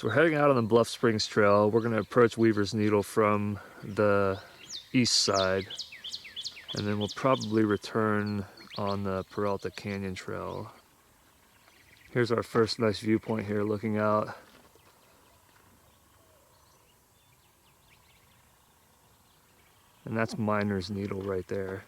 So we're heading out on the Bluff Springs Trail. We're going to approach Weaver's Needle from the east side, and then we'll probably return on the Peralta Canyon Trail. Here's our first nice viewpoint here, looking out. And that's Miner's Needle right there.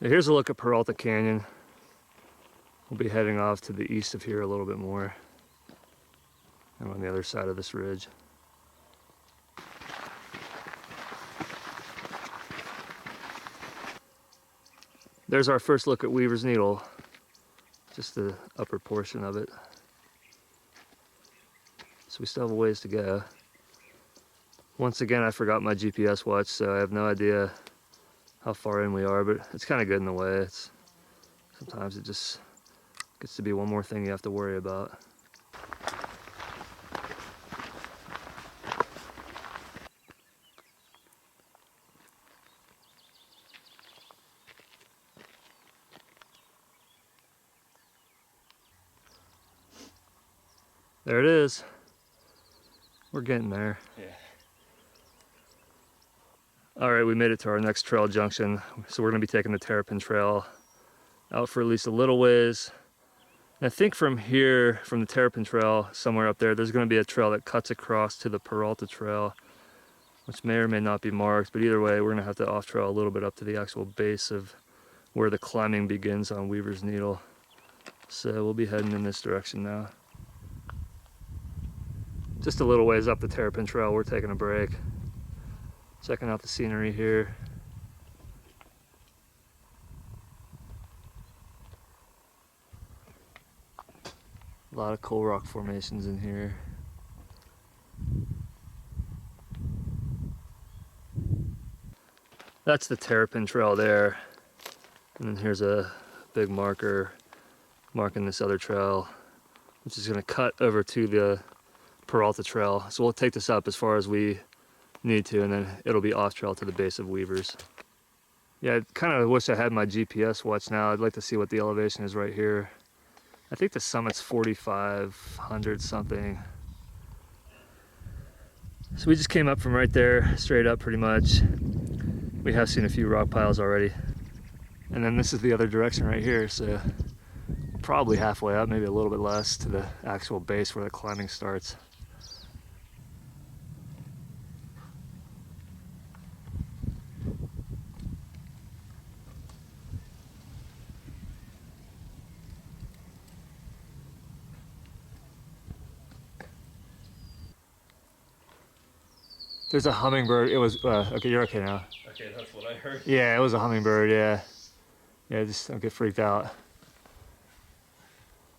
Here's a look at Peralta Canyon. We'll be heading off to the east of here a little bit more. I'm on the other side of this ridge. There's our first look at Weaver's Needle, just the upper portion of it. So we still have a ways to go. Once again, I forgot my GPS watch, so I have no idea how far in we are, but it's kind of good in the way. Sometimes it just gets to be one more thing you have to worry about. There it is. We're getting there. Yeah. All right, we made it to our next trail junction. So we're gonna be taking the Terrapin Trail out for at least a little ways. And I think from here, from the Terrapin Trail, somewhere up there, there's gonna be a trail that cuts across to the Peralta Trail, which may or may not be marked, but either way, we're gonna have to off-trail a little bit up to the actual base of where the climbing begins on Weaver's Needle. So we'll be heading in this direction now. Just a little ways up the Terrapin Trail, we're taking a break. Checking out the scenery here. A lot of coal rock formations in here. That's the Terrapin Trail there. And then here's a big marker marking this other trail, which is gonna cut over to the Peralta Trail. So we'll take this up as far as we need to, and then it'll be off trail to the base of Weaver's. Yeah, I kind of wish I had my GPS watch now. I'd like to see what the elevation is right here. I think the summit's 4,500 something. So we just came up from right there, straight up pretty much. We have seen a few rock piles already. And then this is the other direction right here, so probably halfway up, maybe a little bit less, to the actual base where the climbing starts. There's a hummingbird. It was, okay, you're okay now. Okay, that's what I heard. Yeah, it was a hummingbird, yeah. Yeah, just don't get freaked out.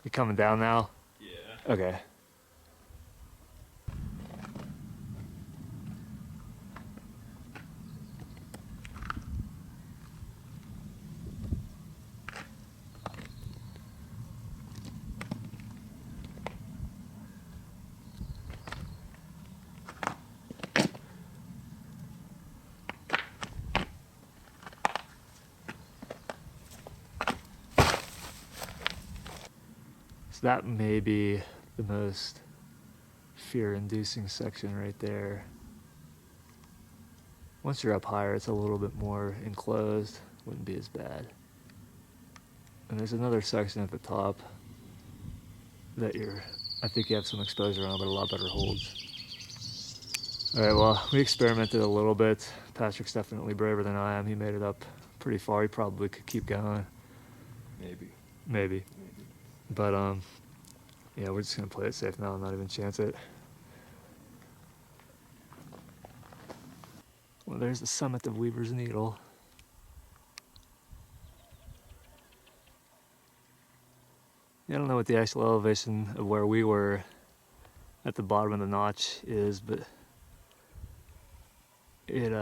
You coming down now? Yeah. Okay. That may be the most fear-inducing section right there. Once you're up higher, it's a little bit more enclosed. Wouldn't be as bad. And there's another section at the top that I think you have some exposure on, but a lot better holds. All right, well, we experimented a little bit. Patrick's definitely braver than I am. He made it up pretty far. He probably could keep going. Maybe. But yeah, we're just gonna play it safe now and not even chance it. Well, there's the summit of Weaver's Needle. I don't know what the actual elevation of where we were at the bottom of the notch is, but it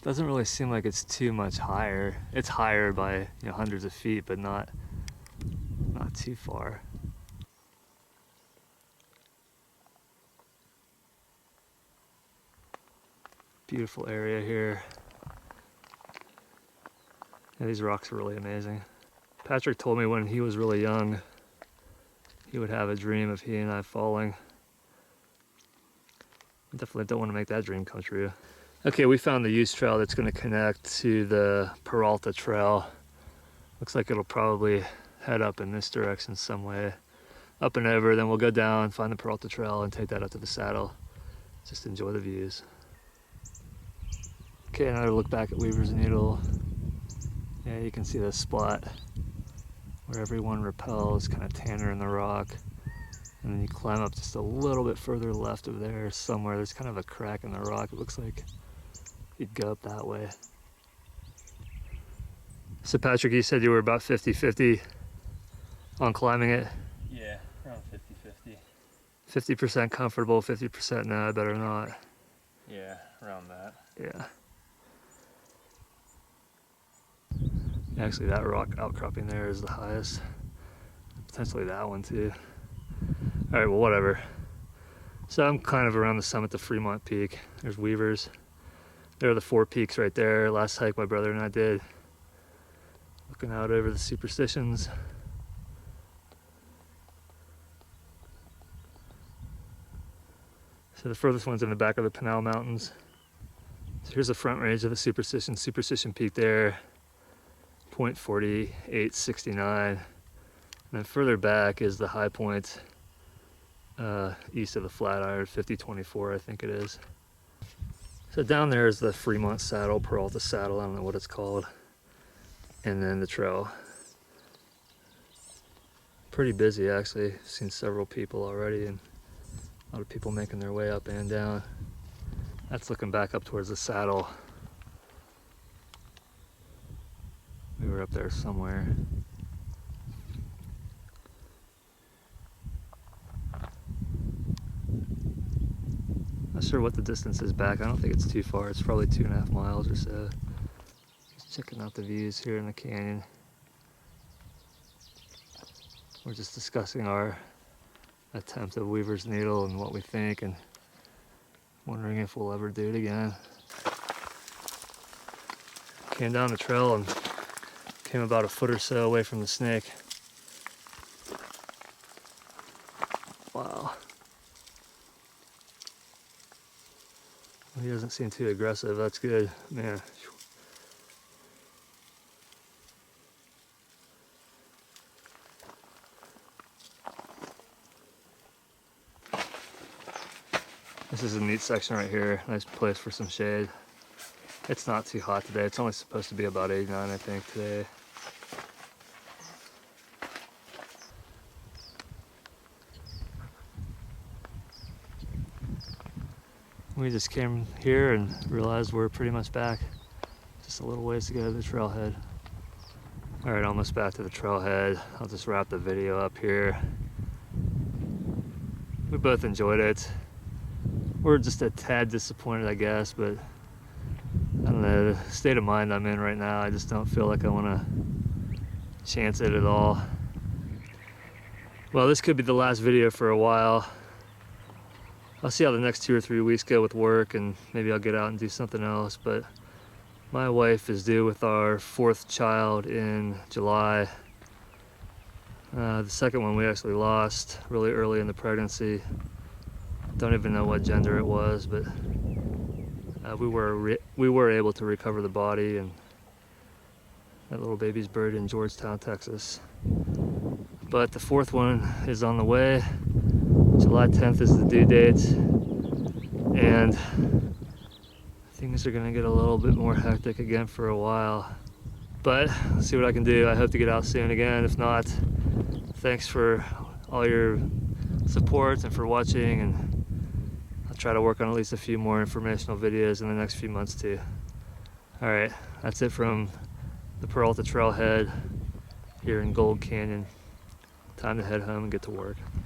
doesn't really seem like it's too much higher. It's higher by hundreds of feet, but not too far. Beautiful area here. Yeah, these rocks are really amazing. Patrick told me when he was really young, he would have a dream of he and I falling. I definitely don't want to make that dream come true. Okay, we found the use trail that's going to connect to the Peralta Trail. Looks like it'll probably head up in this direction some way. Up and over, then we'll go down, find the Peralta Trail, and take that up to the saddle. Just enjoy the views. Okay, another look back at Weaver's Needle. Yeah, you can see the spot where everyone repels, kind of tanner in the rock. And then you climb up just a little bit further left of there somewhere. There's kind of a crack in the rock. It looks like you'd go up that way. So Patrick, you said you were about 50-50 on climbing it? Yeah, around 50-50. 50% comfortable, 50% no, I better not. Yeah, around that. Yeah. Actually, that rock outcropping there is the highest. Potentially that one too. All right, well, whatever. So I'm kind of around the summit of Fremont Peak. There's Weaver's. There are the 4 peaks right there. Last hike my brother and I did. Looking out over the Superstitions. So the furthest one's in the back of the Pinal Mountains. So here's the front range of the Superstition Peak there. 0.4869. And then further back is the high point east of the Flatiron, 5024 I think it is. So down there is the Fremont Saddle, Peralta Saddle, I don't know what it's called. And then the trail. Pretty busy actually. I've seen several people already and a lot of people making their way up and down. That's looking back up towards the saddle. We were up there somewhere. Not sure what the distance is back. I don't think it's too far. It's probably 2.5 miles or so. Just checking out the views here in the canyon. We're just discussing our attempt at Weaver's Needle and what we think, and wondering if we'll ever do it again. Came down the trail and came about a foot or so away from the snake. Wow. He doesn't seem too aggressive. That's good, man. This is a neat section right here. Nice place for some shade. It's not too hot today. It's only supposed to be about 89, I think, today. We just came here and realized we're pretty much back. Just a little ways to go to the trailhead. All right, almost back to the trailhead. I'll just wrap the video up here. We both enjoyed it. We're just a tad disappointed, I guess, but I don't know, the state of mind I'm in right now, I just don't feel like I want to chance it at all. Well, this could be the last video for a while. I'll see how the next 2 or 3 weeks go with work, and maybe I'll get out and do something else, but my wife is due with our 4th child in July. The second one we actually lost really early in the pregnancy. Don't even know what gender it was, but we were able to recover the body, and that little baby's buried in Georgetown, Texas. But the 4th one is on the way. July 10th is the due date, and things are gonna get a little bit more hectic again for a while. But let's see what I can do. I hope to get out soon again. If not, thanks for all your support and for watching, and I'll try to work on at least a few more informational videos in the next few months too. All right, that's it from the Peralta Trailhead here in Gold Canyon. Time to head home and get to work.